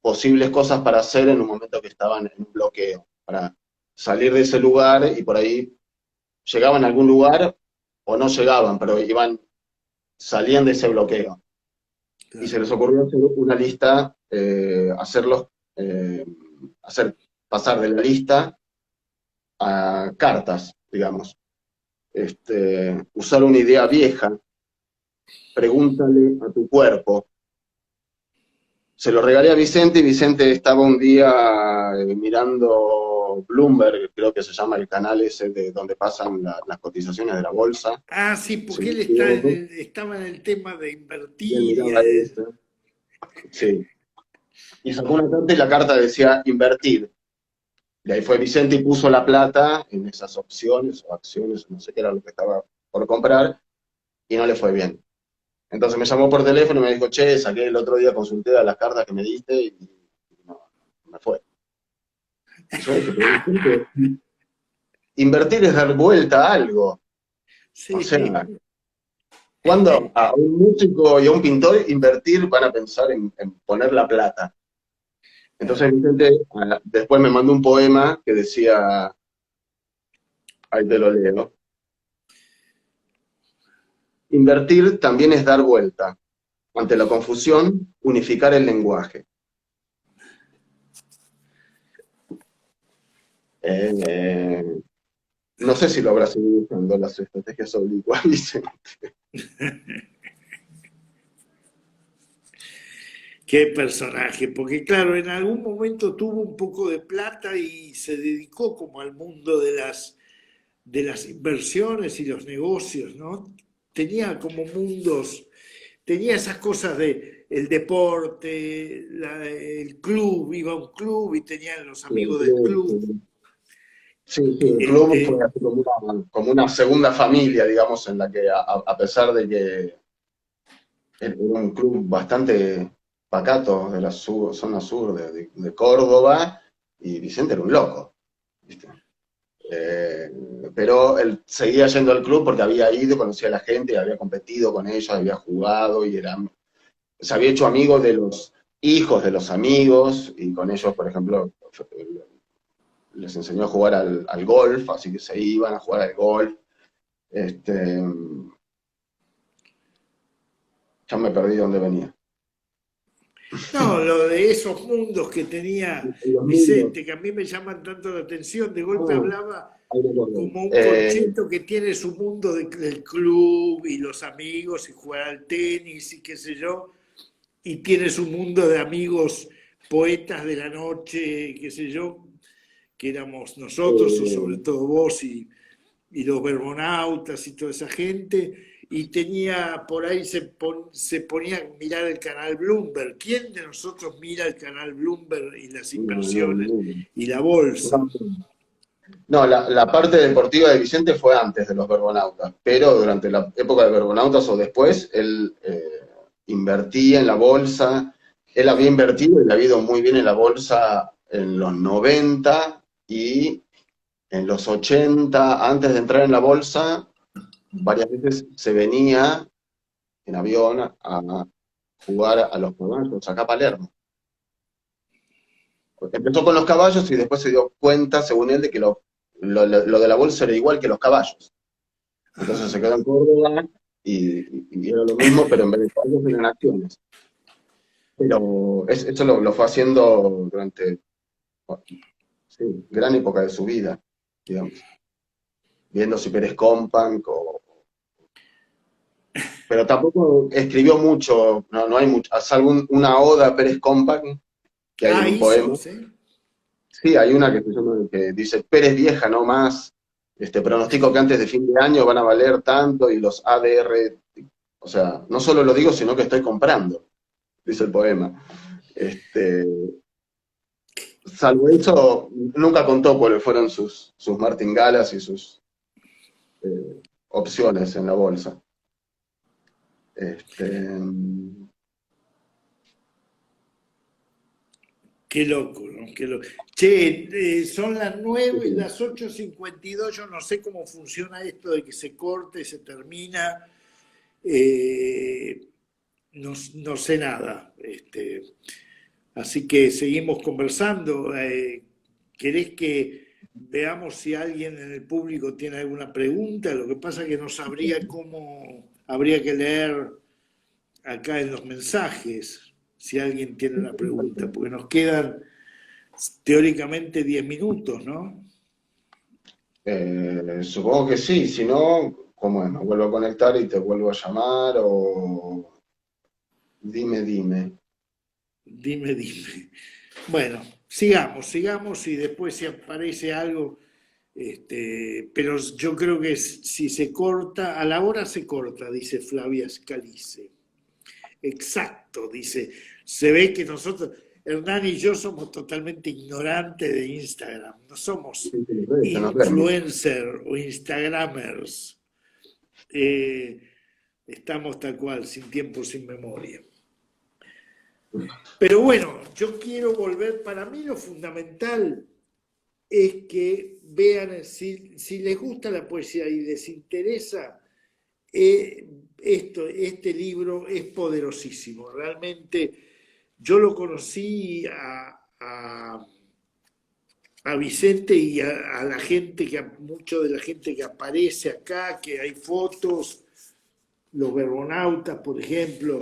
posibles cosas para hacer en un momento que estaban en un bloqueo, para salir de ese lugar y por ahí llegaban a algún lugar o no llegaban, pero salían de ese bloqueo. Y se les ocurrió hacer una lista, hacer pasar de la lista a cartas, digamos. Usar una idea vieja, pregúntale a tu cuerpo. Se lo regalé a Vicente y Vicente estaba un día mirando Bloomberg, creo que se llama el canal ese de donde pasan las cotizaciones de la bolsa. Ah, sí, porque él estaba en el tema de Y él invertir. miraba eso. Sí. Y sacó una carta y la carta decía invertir. Y ahí fue Vicente y puso la plata en esas opciones o acciones, no sé qué era lo que estaba por comprar, y no le fue bien. Entonces me llamó por teléfono y me dijo, che, saqué el otro día, consulté a las cartas que me diste y no, me fue. Y yo dije, pero Vicente, invertir es dar vuelta a algo. O sea, Sí. cuando a un músico y a un pintor invertir van a pensar en poner la plata. Entonces Vicente después me mandó un poema que decía, ahí te lo leo, invertir también es dar vuelta. Ante la confusión, unificar el lenguaje. Eh, no sé si lo habrá seguido usando las estrategias oblicuas, Vicente. Qué personaje, porque claro, en algún momento tuvo un poco de plata y se dedicó como al mundo de las inversiones y los negocios, ¿no? Tenía como mundos, tenía esas cosas de el deporte, el club, iba a un club y tenía los Sí, el amigos del club, club. sí, el club fue Este, así como una segunda familia, digamos, en la que a pesar de que era un club bastante pacato de la zona sur de Córdoba, y Vicente era un loco, ¿viste? Eh, pero él seguía yendo al club porque había ido, conocía a la gente, había competido con ellos, había jugado y se había hecho amigo de los hijos de los amigos y con ellos, por ejemplo, les enseñó a jugar al golf, así que se iban a jugar al golf. Este, ya me perdí dónde venía. no, lo de esos mundos que tenía Los niños. Vicente, que a mí me llaman tanto la atención, de golpe Ah, hablaba ahí me acordé. como un conchito que tiene su mundo del club y los amigos y jugar al tenis y qué sé yo, y tiene su mundo de amigos poetas de la noche, qué sé yo, que éramos nosotros, o sobre eh, todo vos y los verbonautas y toda esa gente, y tenía por ahí se ponía a mirar el canal Bloomberg. ¿Quién de nosotros mira el canal Bloomberg y las no, no, inversiones no. y la bolsa? No, la parte deportiva de Vicente fue antes de los Verbonautas, pero durante la época de Verbonautas o después, él invertía en la bolsa, él había invertido y le había ido muy bien en la bolsa en los 90 y en los 80, antes de entrar en la bolsa, varias veces se venía en avión a jugar a los caballos, acá a Palermo. Empezó con los caballos y después se dio cuenta, según él, de que lo de la bolsa era igual que los caballos. Entonces se quedó en Córdoba y era lo mismo, pero en vez de caballos eran acciones. Pero eso lo fue haciendo durante, sí, gran época de su vida, digamos. Viendo si Pérez Companc pero tampoco escribió mucho, no hay mucho, salvo una oda a Pérez Companc, que hay en Ah, un hizo, poema. ¿sí? Sí, hay una que dice, Pérez vieja, no más, pronostico que antes de fin de año van a valer tanto y los ADR, o sea, no solo lo digo, sino que estoy comprando, dice el poema. Este, salvo eso, nunca contó cuáles fueron sus martingalas y sus opciones en la bolsa. Este, Qué loco, ¿no? Qué loco. Che, son las 9, las 8:52. Yo no sé cómo funciona esto de que se corte, se termina. Eh, no sé nada. Así que seguimos conversando. ¿Querés que veamos si alguien en el público tiene alguna pregunta? Lo que pasa es que no sabría cómo habría que leer acá en los mensajes si alguien tiene una pregunta, porque nos quedan teóricamente 10 minutos, ¿no? Supongo que sí, si no, ¿cómo es? Me vuelvo a conectar y te vuelvo a llamar o dime. Dime. Bueno, sigamos y después si aparece algo, pero yo creo que si se corta, a la hora se corta, dice Flavia Scalice. Exacto, dice. Se ve que nosotros, Hernán y yo somos totalmente ignorantes de Instagram, no somos Se nos vemos. influencers o instagramers. Estamos tal cual, sin tiempo, sin memoria. Pero bueno, yo quiero volver, para mí lo fundamental es que vean, si les gusta la poesía y les interesa, este libro es poderosísimo. Realmente yo lo conocí a Vicente y a la gente, mucho de la gente que aparece acá, que hay fotos, los verbonautas, por ejemplo.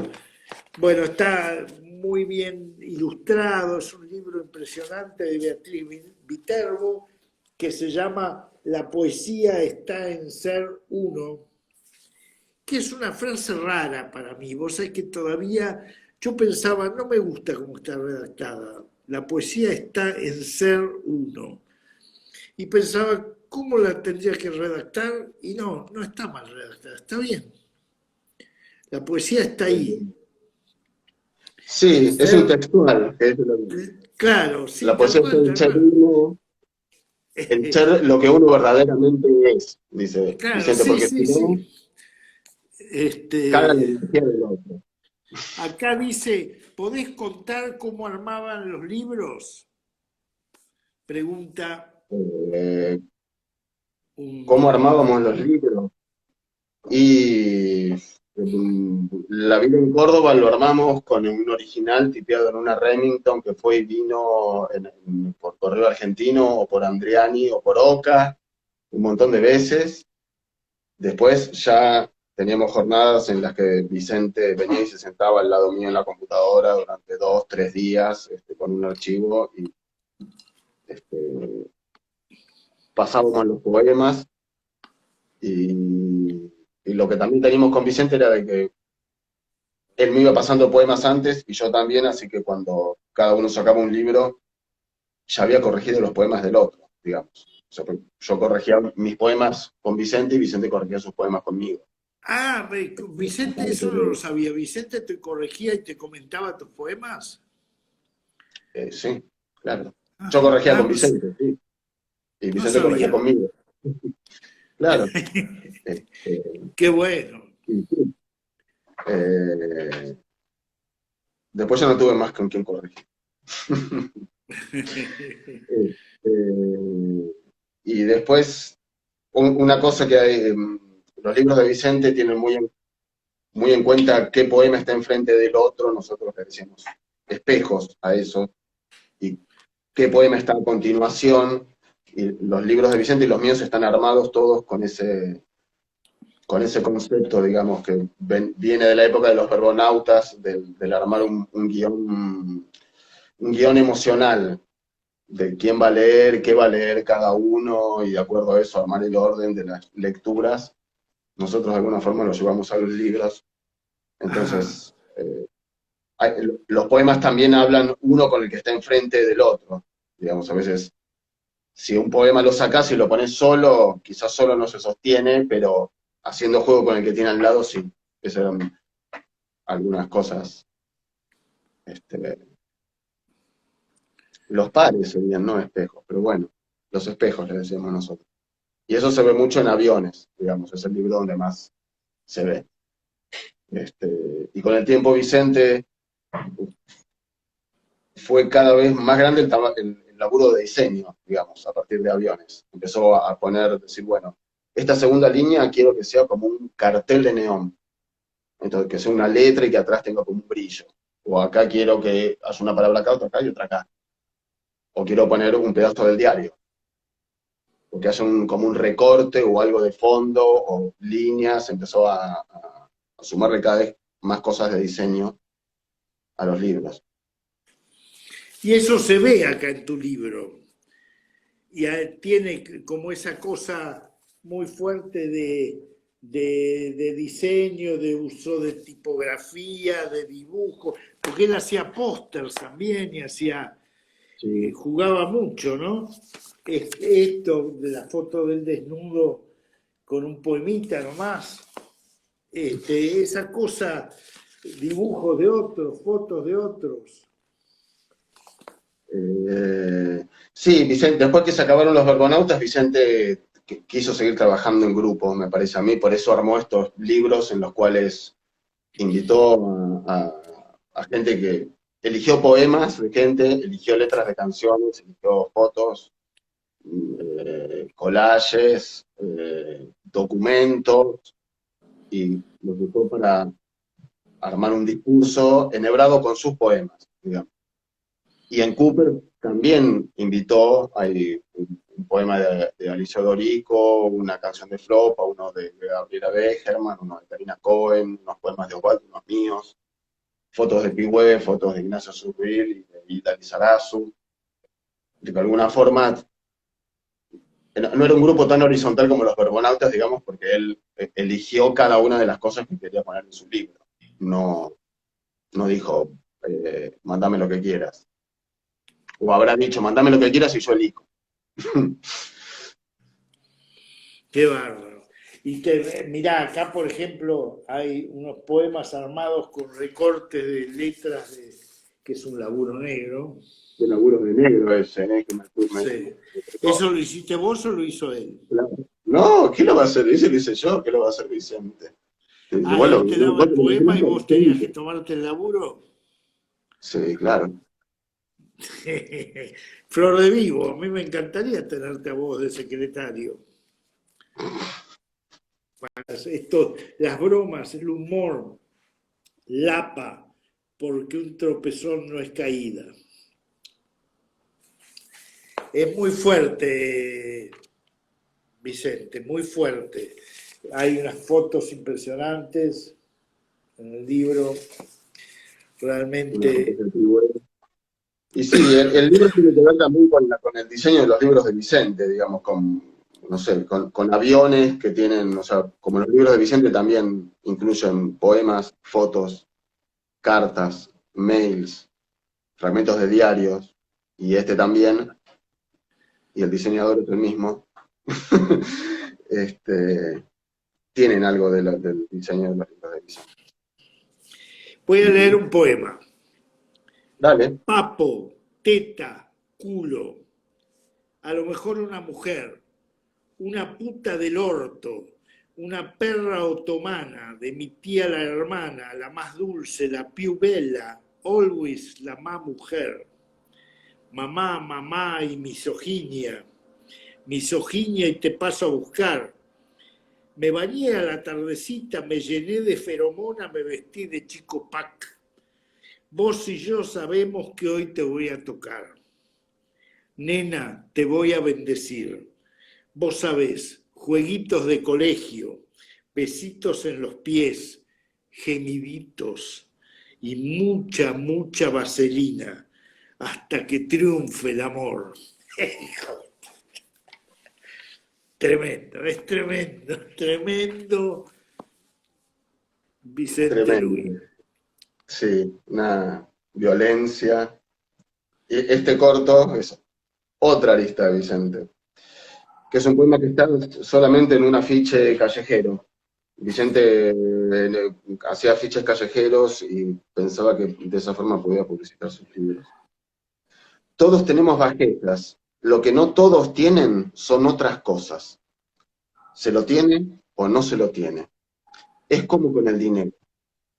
Bueno, está muy bien ilustrado, es un libro impresionante de Beatriz Viterbo que se llama La poesía está en ser uno, que es una frase rara para mí. Vos sabés que todavía yo pensaba, no me gusta cómo está redactada. La poesía está en ser uno. Y pensaba, ¿cómo la tendría que redactar? Y no está mal redactada, está bien. La poesía está ahí. Sí, es intextual, que es Claro, sí, la tal poesía es cual, el tal ser cual. uno, el ser lo que uno verdaderamente es, dice Claro, Vicente, sí, porque si sí, no, sí. caga la energía del otro. Acá dice, ¿podés contar cómo armaban los libros? Pregunta Eh, ¿Cómo un... armábamos los libros? Y La vida en Córdoba lo armamos con un original tipeado en una Remington que fue y vino por correo argentino o por Andriani o por Oca un montón de veces. Después ya teníamos jornadas en las que Vicente venía y se sentaba al lado mío en la computadora durante 2, 3 días con un archivo y este, pasábamos los poemas y lo que también teníamos con Vicente era de que él me iba pasando poemas antes y yo también, así que cuando cada uno sacaba un libro, ya había corregido los poemas del otro, digamos. O sea, yo corregía mis poemas con Vicente y Vicente corregía sus poemas conmigo. Ah, Vicente, eso no lo sabía. Vicente te corregía y te comentaba tus poemas. Sí, claro. Yo Ah, corregía con pues Vicente, sí, y no Vicente corregía sabía. conmigo. Claro. Qué bueno. Sí, sí. Eh, Después ya no tuve más con quien corregir. Eh, y después, una cosa que hay, los libros de Vicente tienen muy en cuenta qué poema está enfrente del otro, nosotros le decimos espejos a eso, y qué poema está a continuación, y los libros de Vicente y los míos están armados todos con ese concepto, digamos, que viene de la época de los verbonautas, del armar un guión emocional, de quién va a leer, qué va a leer cada uno, y de acuerdo a eso armar el orden de las lecturas. Nosotros de alguna forma lo llevamos a los libros, Ah, entonces los poemas también hablan uno con el que está enfrente del otro. Digamos, a veces, si un poema lo sacás y lo pones solo, quizás solo no se sostiene, pero haciendo juego con el que tiene al lado, sí. Esas eran algunas cosas. Este, los pares serían, no espejos, pero bueno, los espejos le decíamos nosotros. Y eso se ve mucho en aviones, digamos, es el libro donde más se ve. Y con el tiempo Vicente fue cada vez más grande el laburo de diseño, digamos, a partir de aviones. Empezó a poner, decir, bueno, esta segunda línea quiero que sea como un cartel de neón. Entonces, que sea una letra y que atrás tenga como un brillo. O acá quiero que haya una palabra acá, otra acá y otra acá. O quiero poner un pedazo del diario. O que haya como un recorte o algo de fondo o líneas. Empezó a sumarle cada vez más cosas de diseño a los libros. Y eso se ve acá en tu libro. Y tiene como esa cosa muy fuerte de diseño, de uso de tipografía, de dibujo, porque él hacía pósters también y hacía, Sí. jugaba mucho, ¿no? Esto de la foto del desnudo con un poemita nomás, esa cosa, dibujos de otros, fotos de otros. Sí, Vicente, después que se acabaron los Vergonautas, Vicente quiso seguir trabajando en grupo, me parece a mí, por eso armó estos libros en los cuales invitó a gente que eligió poemas de gente, eligió letras de canciones, eligió fotos, collages, documentos, y los usó para armar un discurso enhebrado con sus poemas, digamos. Y en Cooper también invitó, hay un poema de Alicia Dorico, una canción de Flop, uno de Gabriela Begerman, uno de Karina Cohen, unos poemas de Osvaldo, unos míos, fotos de Pigüe, fotos de Ignacio Zurril y de Ida Lizarazu. De alguna forma, no era un grupo tan horizontal como los Vergonautas, digamos, porque él eligió cada una de las cosas que quería poner en su libro. No, no dijo, mándame lo que quieras. O habrá dicho, mandame lo que quieras y yo elijo. Qué bárbaro. Y mirá, acá por ejemplo hay unos poemas armados con recortes de letras, que es un laburo negro. De laburo de negro ese, que Sí. ¿Eso lo hiciste vos o lo hizo él? No, ¿qué lo va a hacer? Ese lo hice yo, ¿qué lo va a hacer Vicente? Ah, Igual él te daba el lo poema y imaginas vos tenías que Vicente. tomarte el laburo. Sí, claro. Flor de vivo, a mí me encantaría tenerte a vos de secretario. Esto, las bromas, el humor, lapa, porque un tropezón no es caída. Es muy fuerte, Vicente, muy fuerte. Hay unas fotos impresionantes en el libro, realmente. Y sí, el libro tiene que ver también con el diseño de los libros de Vicente, digamos, no sé, con aviones que tienen, o sea, como los libros de Vicente también incluyen poemas, fotos, cartas, mails, fragmentos de diarios, y este también, y el diseñador es el mismo, tienen algo del diseño de los libros de Vicente. Voy a leer un poema. Dale. Papo, teta, culo. A lo mejor una mujer, una puta del orto, una perra otomana, de mi tía la hermana, la más dulce, la più bella, always la más mujer. Mamá, mamá y misoginia y te paso a buscar. Me bañé a la tardecita, me llené de feromona, me vestí de chico pac. Vos y yo sabemos que hoy te voy a tocar. Nena, te voy a bendecir. Vos sabés, jueguitos de colegio, besitos en los pies, gemiditos y mucha, mucha vaselina hasta que triunfe el amor. Tremendo, es tremendo, tremendo. Vicente Luis. Tremendo. Sí, una violencia. Este corto es otra arista de Vicente, que es un poema que está solamente en un afiche callejero. Vicente hacía afiches callejeros y pensaba que de esa forma podía publicitar sus libros. Todos tenemos bajezas, lo que no todos tienen son otras cosas. Se lo tiene o no se lo tiene. Es como con el dinero.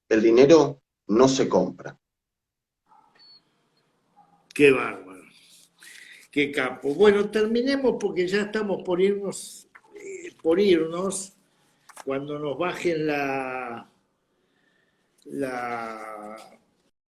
El dinero no se compra. Qué bárbaro, qué capo. Bueno, terminemos porque ya estamos por irnos cuando nos bajen la